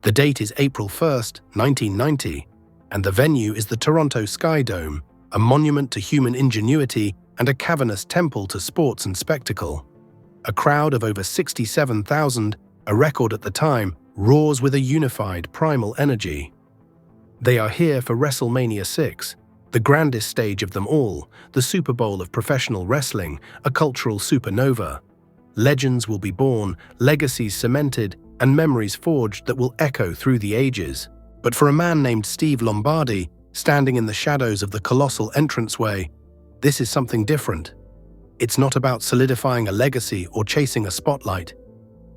The date is April 1st, 1990, and the venue is the Toronto Sky Dome, a monument to human ingenuity and a cavernous temple to sports and spectacle. A crowd of over 67,000, a record at the time, roars with a unified primal energy. They are here for Wrestlemania 6, the grandest stage of them all, the Super Bowl of professional wrestling, a cultural supernova. Legends will be born, legacies cemented, and memories forged that will echo through the ages. But for a man named Steve Lombardi, standing in the shadows of the colossal entranceway, this is something different. It's not about solidifying a legacy or chasing a spotlight.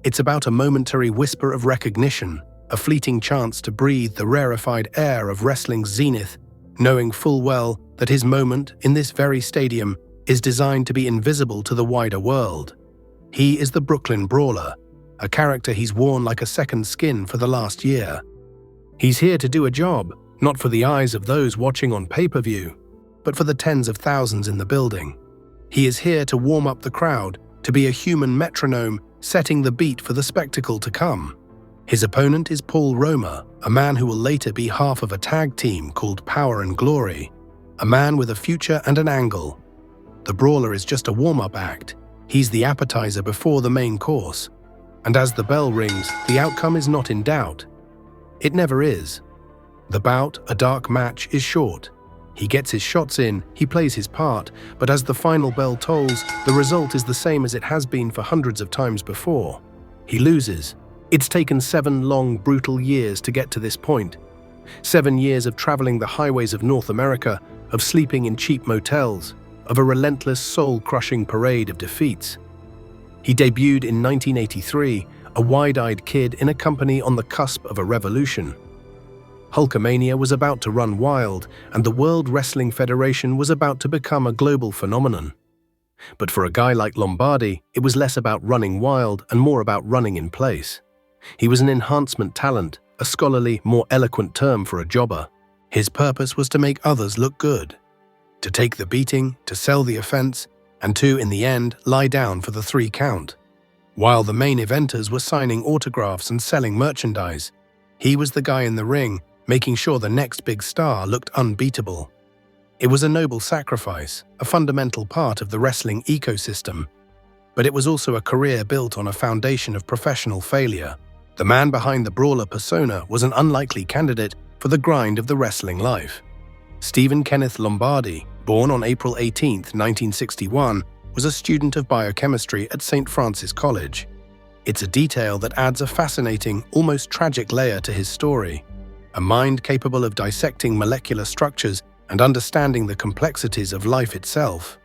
It's about a momentary whisper of recognition, a fleeting chance to breathe the rarefied air of wrestling's zenith, knowing full well that his moment in this very stadium is designed to be invisible to the wider world. He is the Brooklyn Brawler, a character he's worn like a second skin for the last year. He's here to do a job, not for the eyes of those watching on pay-per-view, but for the tens of thousands in the building. He is here to warm up the crowd, to be a human metronome setting the beat for the spectacle to come. His opponent is Paul Roma, a man who will later be half of a tag team called Power and Glory, a man with a future and an angle. The Brawler is just a warm-up act. He's the appetizer before the main course. And as the bell rings, the outcome is not in doubt. It never is. The bout, a dark match, is short. He gets his shots in, he plays his part, but as the final bell tolls, the result is the same as it has been for hundreds of times before. He loses. It's taken 7 long, brutal years to get to this point. 7 years of traveling the highways of North America, of sleeping in cheap motels, of a relentless, soul-crushing parade of defeats. He debuted in 1983, a wide-eyed kid in a company on the cusp of a revolution. Hulkamania was about to run wild, and the World Wrestling Federation was about to become a global phenomenon. But for a guy like Lombardi, it was less about running wild and more about running in place. He was an enhancement talent, a scholarly, more eloquent term for a jobber. His purpose was to make others look good, to take the beating, to sell the offense, and to, in the end, lie down for the 3 count. While the main eventers were signing autographs and selling merchandise, he was the guy in the ring, making sure the next big star looked unbeatable. It was a noble sacrifice, a fundamental part of the wrestling ecosystem, but it was also a career built on a foundation of professional failure. The man behind the Brawler persona was an unlikely candidate for the grind of the wrestling life. Stephen Kenneth Lombardi, born on April 18, 1961, was a student of biochemistry at St. Francis College. It's a detail that adds a fascinating, almost tragic layer to his story. A mind capable of dissecting molecular structures and understanding the complexities of life itself,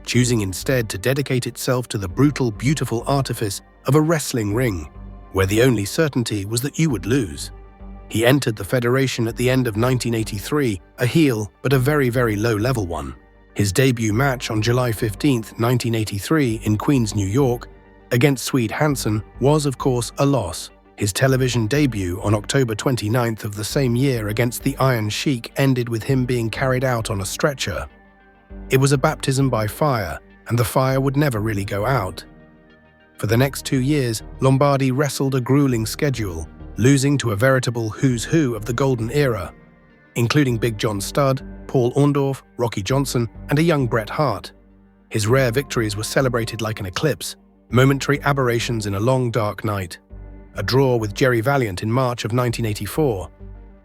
choosing instead to dedicate itself to the brutal, beautiful artifice of a wrestling ring, where the only certainty was that you would lose. He entered the Federation at the end of 1983, a heel but a very, very low-level one. His debut match on July 15, 1983 in Queens, New York, against Swede Hansen was, of course, a loss. His television debut on October 29th of the same year against the Iron Sheik ended with him being carried out on a stretcher. It was a baptism by fire, and the fire would never really go out. For the next 2 years, Lombardi wrestled a grueling schedule, losing to a veritable who's who of the golden era, including Big John Studd, Paul Orndorff, Rocky Johnson, and a young Bret Hart. His rare victories were celebrated like an eclipse, momentary aberrations in a long, dark night. A draw with Jerry Valiant in March of 1984,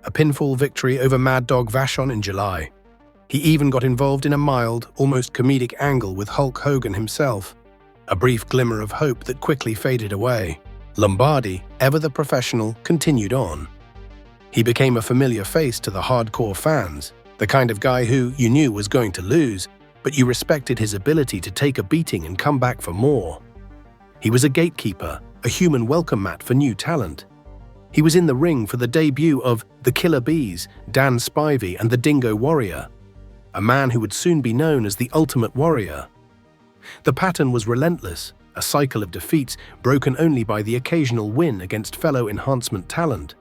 a pinfall victory over Mad Dog Vachon in July. He even got involved in a mild, almost comedic angle with Hulk Hogan himself, a brief glimmer of hope that quickly faded away. Lombardi, ever the professional, continued on. He became a familiar face to the hardcore fans, the kind of guy who you knew was going to lose, but you respected his ability to take a beating and come back for more. He was a gatekeeper, a human welcome mat for new talent. He was in the ring for the debut of the Killer Bees, Dan Spivey and the Dingo Warrior, a man who would soon be known as the Ultimate Warrior. The pattern was relentless, a cycle of defeats broken only by the occasional win against fellow enhancement talent.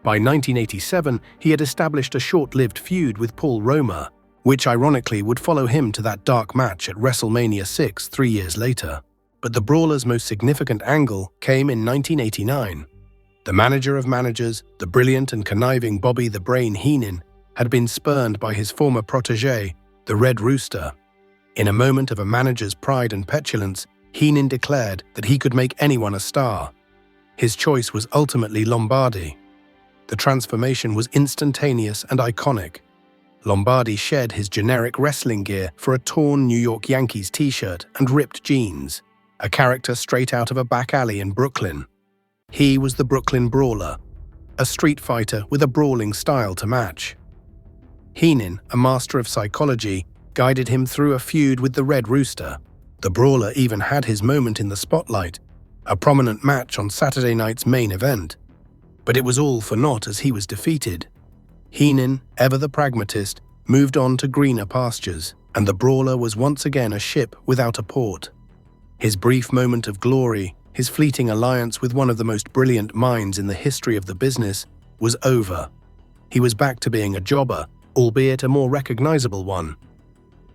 By 1987, he had established a short-lived feud with Paul Roma, which ironically would follow him to that dark match at Wrestlemania 6 3 years later. But the Brawler's most significant angle came in 1989. The manager of managers, the brilliant and conniving Bobby the Brain Heenan, had been spurned by his former protégé, the Red Rooster. In a moment of a manager's pride and petulance, Heenan declared that he could make anyone a star. His choice was ultimately Lombardi. The transformation was instantaneous and iconic. Lombardi shed his generic wrestling gear for a torn New York Yankees t-shirt and ripped jeans, a character straight out of a back alley in Brooklyn. He was the Brooklyn Brawler, a street fighter with a brawling style to match. Heenan, a master of psychology, guided him through a feud with the Red Rooster. The Brawler even had his moment in the spotlight, a prominent match on Saturday night's main event. But it was all for naught as he was defeated. Heenan, ever the pragmatist, moved on to greener pastures, and the Brawler was once again a ship without a port. His brief moment of glory, his fleeting alliance with one of the most brilliant minds in the history of the business, was over. He was back to being a jobber, albeit a more recognizable one.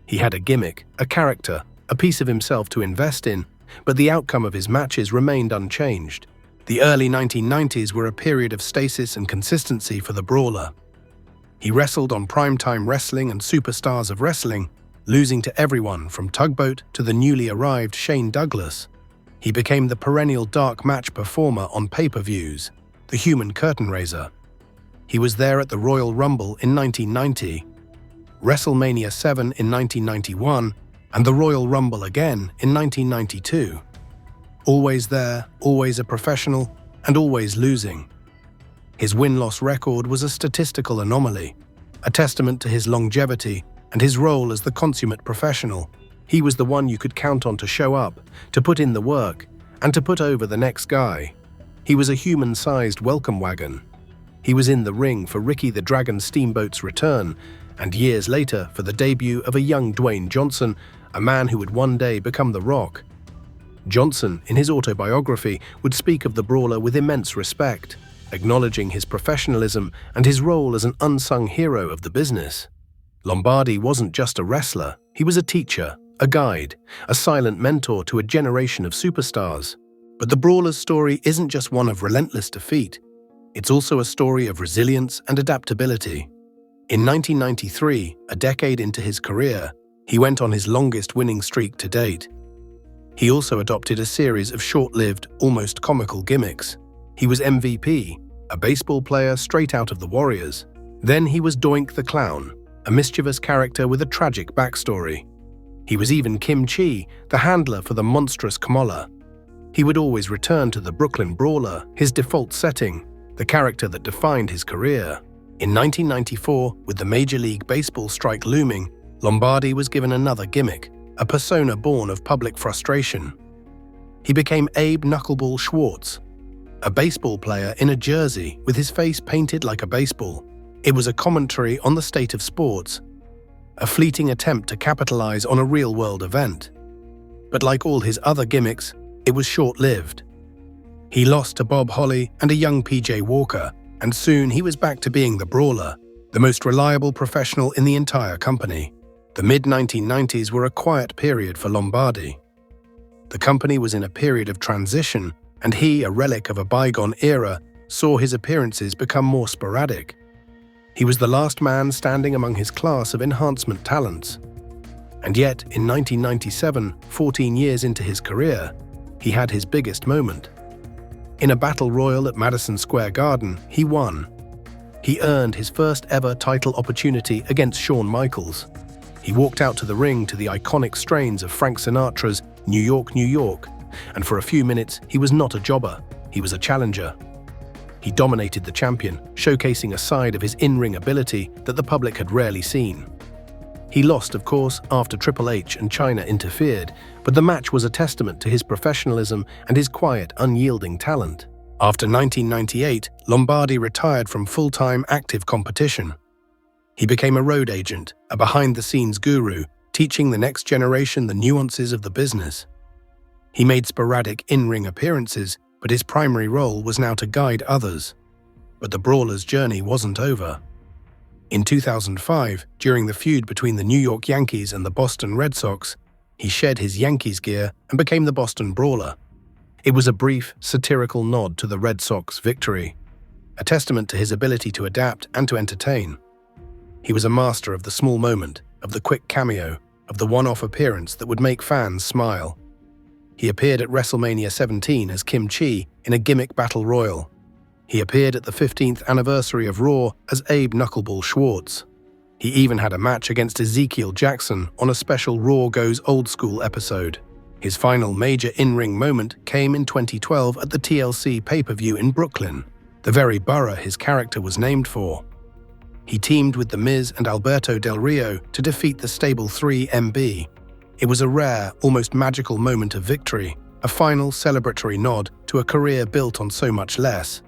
He had a gimmick, a character, a piece of himself to invest in, but the outcome of his matches remained unchanged. The early 1990s were a period of stasis and consistency for the Brawler. He wrestled on primetime wrestling and superstars of wrestling, losing to everyone from Tugboat to the newly arrived Shane Douglas. He became the perennial dark match performer on pay-per-views, the human curtain raiser. He was there at the Royal Rumble in 1990, Wrestlemania 7 in 1991, and the Royal Rumble again in 1992. Always there, always a professional, and always losing. His win-loss record was a statistical anomaly, a testament to his longevity and his role as the consummate professional. He was the one you could count on to show up, to put in the work, and to put over the next guy. He was a human-sized welcome wagon. He was in the ring for Ricky the Dragon Steamboat's return, and years later for the debut of a young Dwayne Johnson, a man who would one day become The Rock. Johnson, in his autobiography, would speak of the Brawler with immense respect, acknowledging his professionalism and his role as an unsung hero of the business. Lombardi wasn't just a wrestler, he was a teacher, a guide, a silent mentor to a generation of superstars. But the Brawler's story isn't just one of relentless defeat, it's also a story of resilience and adaptability. In 1993, a decade into his career, he went on his longest winning streak to date. He also adopted a series of short-lived, almost comical gimmicks. He was MVP, a baseball player straight out of the Warriors. Then he was Doink the Clown, a mischievous character with a tragic backstory. He was even Kim Chi, the handler for the monstrous Kamala. He would always return to the Brooklyn Brawler, his default setting, the character that defined his career. In 1994, with the Major League Baseball strike looming, Lombardi was given another gimmick, a persona born of public frustration. He became Abe Knuckleball Schwartz, a baseball player in a jersey with his face painted like a baseball. It was a commentary on the state of sports, a fleeting attempt to capitalize on a real-world event. But like all his other gimmicks, it was short-lived. He lost to Bob Holly and a young PJ Walker, and soon he was back to being the Brawler, the most reliable professional in the entire company. The mid-1990s were a quiet period for Lombardi. The company was in a period of transition, and he, a relic of a bygone era, saw his appearances become more sporadic. He was the last man standing among his class of enhancement talents. And yet, in 1997, 14 years into his career, he had his biggest moment. In a battle royal at Madison Square Garden, he won. He earned his first ever title opportunity against Shawn Michaels. He walked out to the ring to the iconic strains of Frank Sinatra's New York, New York, and for a few minutes he was not a jobber, he was a challenger. He dominated the champion, showcasing a side of his in-ring ability that the public had rarely seen. He lost, of course, after Triple H and Chyna interfered, but the match was a testament to his professionalism and his quiet, unyielding talent. After 1998, Lombardi retired from full-time active competition. He became a road agent, a behind-the-scenes guru, teaching the next generation the nuances of the business. He made sporadic in-ring appearances, but his primary role was now to guide others. But the Brawler's journey wasn't over. In 2005, during the feud between the New York Yankees and the Boston Red Sox, he shed his Yankees gear and became the Boston Brawler. It was a brief, satirical nod to the Red Sox victory, a testament to his ability to adapt and to entertain. He was a master of the small moment, of the quick cameo, of the one-off appearance that would make fans smile. He appeared at Wrestlemania 17 as Kim Chi in a Gimmick Battle Royal. He appeared at the 15th anniversary of Raw as Abe Knuckleball Schwartz. He even had a match against Ezekiel Jackson on a special Raw Goes Old School episode. His final major in-ring moment came in 2012 at the TLC pay-per-view in Brooklyn, the very borough his character was named for. He teamed with The Miz and Alberto Del Rio to defeat the Stable 3 MB. It was a rare, almost magical moment of victory, a final celebratory nod to a career built on so much less.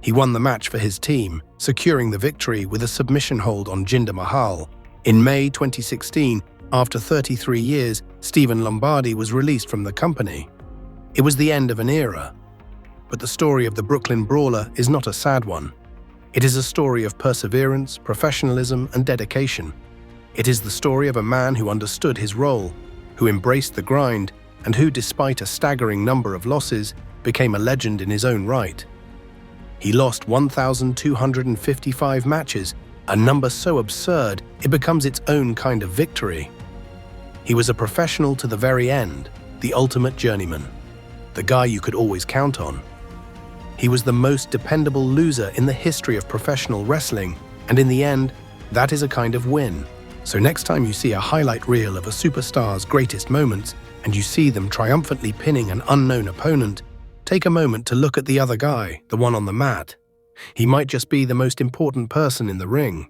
He won the match for his team, securing the victory with a submission hold on Jinder Mahal. In May 2016, after 33 years, Stephen Lombardi was released from the company. It was the end of an era. But the story of the Brooklyn Brawler is not a sad one. It is a story of perseverance, professionalism, and dedication. It is the story of a man who understood his role, who embraced the grind, and who, despite a staggering number of losses, became a legend in his own right. He lost 1,255 matches, a number so absurd it becomes its own kind of victory. He was a professional to the very end, the ultimate journeyman, the guy you could always count on. He was the most dependable loser in the history of professional wrestling, and in the end, that is a kind of win. So next time you see a highlight reel of a superstar's greatest moments, and you see them triumphantly pinning an unknown opponent, take a moment to look at the other guy, the one on the mat. He might just be the most important person in the ring.